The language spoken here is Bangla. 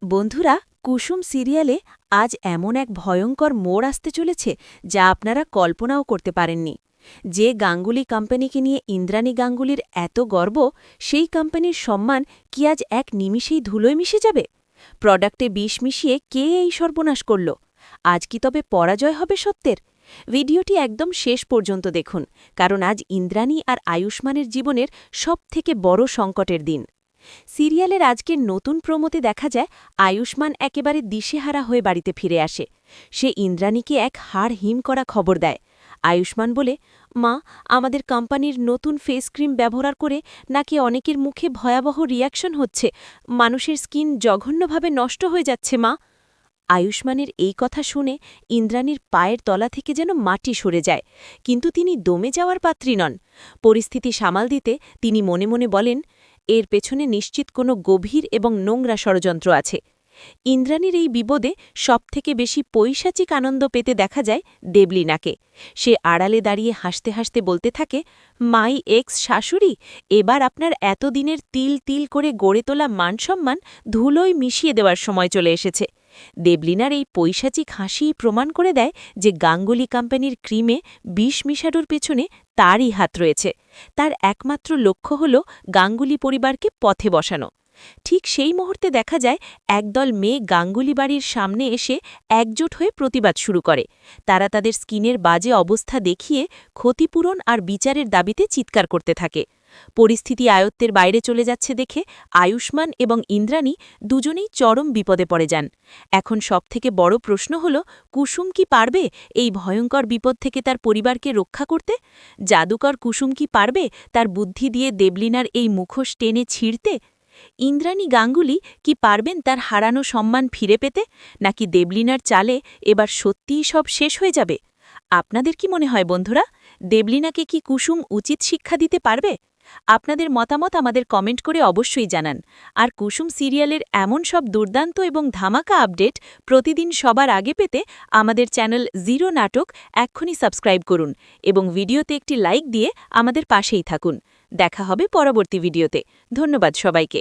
বন্ধুরা, কুসুম সিরিয়ালে আজ এমন এক ভয়ঙ্কর মোড় আসতে চলেছে যা আপনারা কল্পনাও করতে পারেননি। যে গাঙ্গুলি কোম্পানিকে নিয়ে ইন্দ্রাণী গাঙ্গুলির এত গর্ব, সেই কোম্পানির সম্মান কি আজ এক নিমিষেই ধুলোয় মিশে যাবে? প্রোডাক্টে বিষ মিশিয়ে কে এই সর্বনাশ করল? আজ কি তবে পরাজয় হবে সত্যের? ভিডিওটি একদম শেষ পর্যন্ত দেখুন, কারণ আজ ইন্দ্রাণী আর আয়ুষ্মানের জীবনের সবথেকে বড় সংকটের দিন। সিরিয়ালের আজকের নতুন প্রোমোতে দেখা যায় আয়ুষ্মান একেবারে দিশেহারা হয়ে বাড়িতে ফিরে আসে। সে ইন্দ্রাণীকে এক হাড় হিম করা খবর দেয়। আয়ুষ্মান বলে, মা, আমাদের কোম্পানির নতুন ফেস ক্রিম ব্যবহার করে নাকি অনেকের মুখে ভয়াবহ রিয়াকশন হচ্ছে, মানুষের স্কিন জঘন্যভাবে নষ্ট হয়ে যাচ্ছে মা। আয়ুষ্মানের এই কথা শুনে ইন্দ্রাণীর পায়ের তলা থেকে যেন মাটি সরে যায়, কিন্তু তিনি দমে যাওয়ার পাত্রী নন। পরিস্থিতি সামাল দিতে তিনি মনে মনে বলেন, এর পেছনে নিশ্চিত কোনো গভীর এবং নোংরা ষড়যন্ত্র আছে। ইন্দ্রাণীর এই বিপদে সবথেকে বেশি পৈশাচিক আনন্দ পেতে দেখা যায় দেবলীনাকে। সে আড়ালে দাঁড়িয়ে হাসতে হাসতে বলতে থাকে, মাই এক্স শাশুড়ি, এবার আপনার এতদিনের তিল তিল করে গড়ে তোলা মানসম্মান ধুলোয় মিশিয়ে দেওয়ার সময় চলে এসেছে। দেবলীনার এই পৈশাচিক হাসিই প্রমাণ করে দেয় যে গাঙ্গুলি কোম্পানির ক্রিমে বিষ মিশানোর পেছনে তারই হাত রয়েছে। তার একমাত্র লক্ষ্য হল গাঙ্গুলি পরিবারকে পথে বসানো। ঠিক সেই মুহূর্তে দেখা যায় একদল মেয়ে গাঙ্গুলি বাড়ির সামনে এসে একজোট হয়ে প্রতিবাদ শুরু করে। তারা তাদের স্কিনের বাজে অবস্থা দেখিয়ে ক্ষতিপূরণ আর বিচারের দাবিতে চিৎকার করতে থাকে। পরিস্থিতি আয়ত্তের বাইরে চলে যাচ্ছে দেখে আয়ুষ্মান এবং ইন্দ্রাণী দুজনেই চরম বিপদে পড়ে যান। এখন সবথেকে বড় প্রশ্ন হল, কুসুম কি পারবে এই ভয়ঙ্কর বিপদ থেকে তার পরিবারকে রক্ষা করতে? জাদুকর কুসুম কি পারবে তার বুদ্ধি দিয়ে দেবলীনার এই মুখোশ টেনে ছিঁড়তে? ইন্দ্রাণী গাঙ্গুলি কি পারবেন তার হারানো সম্মান ফিরে পেতে, নাকি দেবলীনার চালে এবার সত্যিই সব শেষ হয়ে যাবে? আপনাদের কি মনে হয় বন্ধুরা, দেবলীনাকে কি কুসুম উচিত শিক্ষা দিতে পারবে? আপনাদের মতামত আমাদের কমেন্ট করে অবশ্যই জানান। আর কুসুম সিরিয়ালের এমন সব দুর্দান্ত এবং ধামাকা আপডেট প্রতিদিন সবার আগে পেতে আমাদের চ্যানেল জিরো নাটক এক্ষুনি সাবস্ক্রাইব করুন এবং ভিডিওতে একটি লাইক দিয়ে আমাদের পাশেই থাকুন। দেখা হবে পরবর্তী ভিডিওতে। ধন্যবাদ সবাইকে।